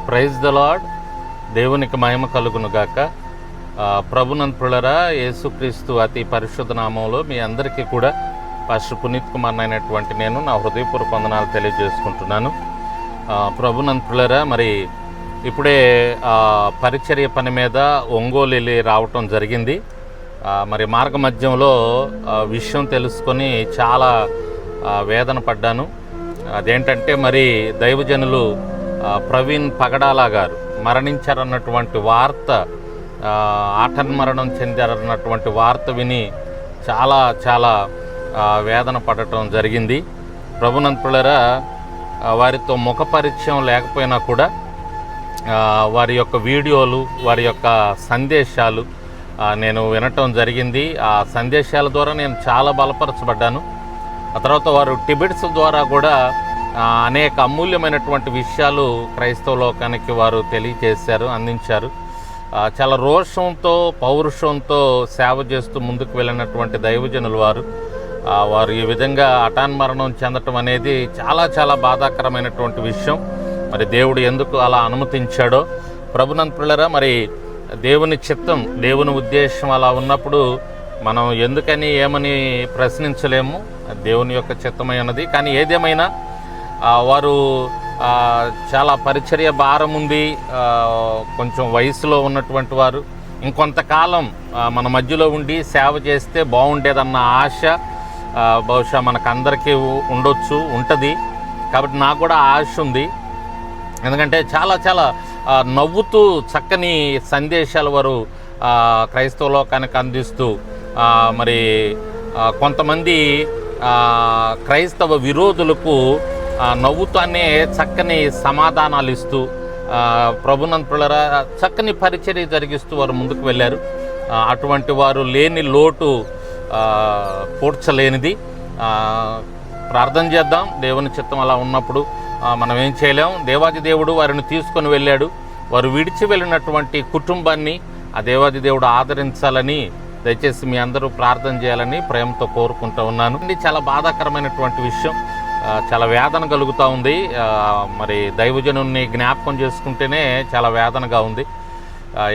Praise the lord. దేవునికి మహిమ కలుగునుగాక. ప్రభునంతులరా, యేసుక్రీస్తు అతి పరిశుద్ధ నామంలో మీ అందరికీ కూడా పాస్టర్ పునీత్ కుమార్ అయినటువంటి నేను నా హృదయపూర్వక వందనాలు తెలియజేసుకుంటున్నాను. ప్రభునంతులరా, మరి ఇప్పుడే పరిచర్య పని మీద ఒంగోలు వెళ్ళి రావటం జరిగింది. మరి మార్గ మధ్యంలో విషయం తెలుసుకొని చాలా వేదన పడ్డాను. అదేంటంటే, మరి దైవజనులు ప్రవీణ్ పగడాల గారు మరణించారన్నటువంటి వార్త, ఆటన్మరణం చెందారన్నటువంటి వార్త విని చాలా చాలా వేదన పడటం జరిగింది. ప్రభునంతులరా, వారితో ముఖ పరిచయం లేకపోయినా కూడా వారి యొక్క వీడియోలు, వారి యొక్క సందేశాలు నేను వినటం జరిగింది. ఆ సందేశాల ద్వారా నేను చాలా బలపరచబడ్డాను. ఆ తర్వాత వారు టిబెట్స్ ద్వారా కూడా అనేక అమూల్యమైనటువంటి విషయాలు క్రైస్తవ లోకానికి వారు తెలియజేశారు, అందించారు. చాలా రోషంతో, పౌరుషంతో సేవ చేస్తూ ముందుకు వెళ్ళినటువంటి దైవజనులు వారు ఈ విధంగా హఠాన్మరణం చెందటం అనేది చాలా చాలా బాధాకరమైనటువంటి విషయం. మరి దేవుడు ఎందుకు అలా అనుమతించాడో. ప్రభునంతులరా, మరి దేవుని చిత్తం, దేవుని ఉద్దేశం అలా ఉన్నప్పుడు మనం ఎందుకని ఏమని ప్రశ్నించలేము. దేవుని యొక్క చిత్తమై ఉన్నది. కానీ ఏదేమైనా వారు చాలా పరిచర్య భారం ఉంది, కొంచెం వయసులో ఉన్నటువంటి వారు. ఇంకొంతకాలం మన మధ్యలో ఉండి సేవ చేస్తే బాగుండేదన్న ఆశ బహుశా మనకందరికీ ఉంటుంది. కాబట్టి నాకు కూడా ఆశ ఉంది. ఎందుకంటే చాలా చాలా నవ్వుతూ చక్కని సందేశాలు వారు క్రైస్తవ లోకానికి అందిస్తూ, మరి కొంతమంది క్రైస్తవ విరోధులకు నవ్వుతానే చక్కని సమాధానాలు ఇస్తూ, ప్రభునంతులరా, చక్కని పరిచర్య జరిగిస్తూ వారు ముందుకు వెళ్ళారు. అటువంటి వారు లేని లోటు పూడ్చలేనిది. ప్రార్థన చేద్దాం. దేవుని చిత్తం అలా ఉన్నప్పుడు మనం ఏం చేయలేం. దేవాది దేవుడు వారిని తీసుకొని వెళ్ళాడు. వారు విడిచి వెళ్ళినటువంటి కుటుంబాన్ని ఆ దేవాది దేవుడు ఆదరించాలని దయచేసి మీ అందరూ ప్రార్థన చేయాలని ప్రేమతో కోరుకుంటూ ఉన్నాను. చాలా బాధాకరమైనటువంటి విషయం, చాలా వేదన కలుగుతూ ఉంది. మరి దైవజనుని జ్ఞాపకం చేసుకుంటేనే చాలా వేదనగా ఉంది.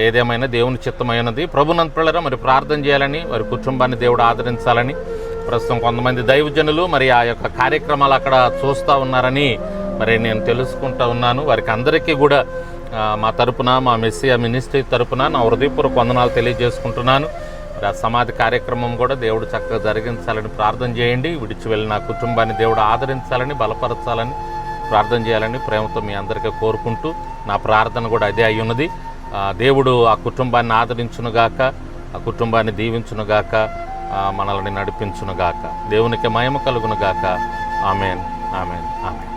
ఏదేమైనా దేవుని చిత్తమైనది. ప్రభునంతులరా, మరి ప్రార్థన చేయాలని, వారి కుటుంబాన్ని దేవుడు ఆదరించాలని. ప్రస్తుతం కొంతమంది దైవజనులు మరి ఆ యొక్క కార్యక్రమాలు అక్కడ చూస్తూ ఉన్నారని మరి నేను తెలుసుకుంటూ ఉన్నాను. వారికి అందరికీ కూడా మా తరపున, మా మెస్సియా మినిస్ట్రీ తరపున నా హృదయపూర్వక వందనాలు తెలియజేసుకుంటున్నాను. మరి ఆ సమాధి కార్యక్రమం కూడా దేవుడు చక్కగా జరిగించాలని ప్రార్థన చేయండి. విడిచి వెళ్ళిన కుటుంబాన్ని దేవుడు ఆదరించాలని, బలపరచాలని ప్రార్థన చేయాలని ప్రేమతో మీ అందరికీ కోరుకుంటూ, నా ప్రార్థన కూడా అదే అయి ఉన్నది. దేవుడు ఆ కుటుంబాన్ని ఆదరించునుగాక, ఆ కుటుంబాన్ని దీవించునుగాక, మనల్ని నడిపించునుగాక. దేవునికి మహిమ కలుగునుగాక. ఆమేన్, ఆమేన్, ఆమేన్.